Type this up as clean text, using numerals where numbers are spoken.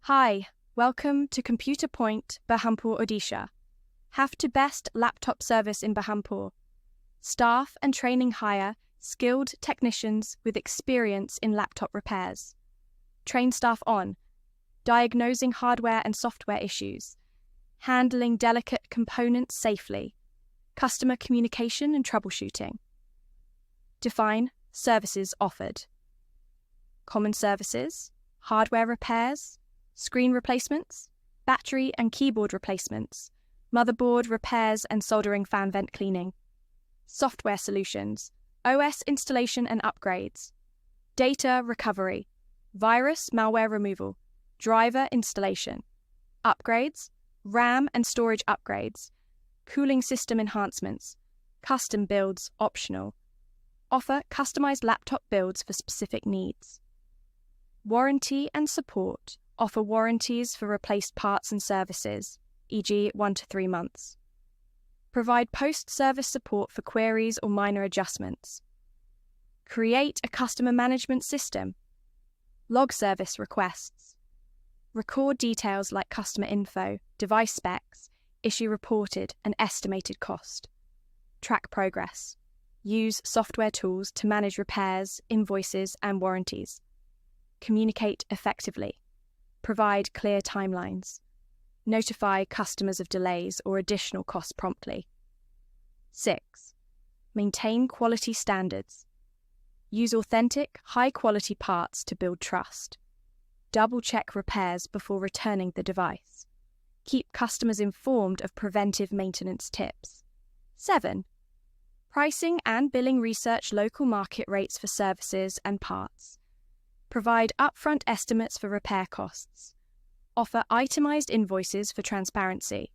Hi, welcome to Computer Point, Berhampur, Odisha. Have to best laptop service in Berhampur. Staff and training hire skilled technicians with experience in laptop repairs. Train staff on diagnosing hardware and software issues, handling delicate components safely, customer communication and troubleshooting. Define services offered. Common services, hardware repairs, screen replacements, battery and keyboard replacements, motherboard repairs and soldering fan vent cleaning. Software solutions, OS installation and upgrades, data recovery, virus malware removal, driver installation, upgrades, RAM and storage upgrades, cooling system enhancements, custom builds optional. Offer customized laptop builds for specific needs. Warranty and support. Offer warranties for replaced parts and services, e.g. 1 to 3 months. Provide post-service support for queries or minor adjustments. Create a customer management system. Log service requests. Record details like customer info, device specs, issue reported, and estimated cost. Track progress. Use software tools to manage repairs, invoices, and warranties. Communicate effectively. Provide clear timelines. Notify customers of delays or additional costs promptly. 6. Maintain quality standards. Use authentic, high-quality parts to build trust. Double-check repairs before returning the device. Keep customers informed of preventive maintenance tips. 7. Pricing and billing research local market rates for services and parts. Provide upfront estimates for repair costs. Offer itemized invoices for transparency.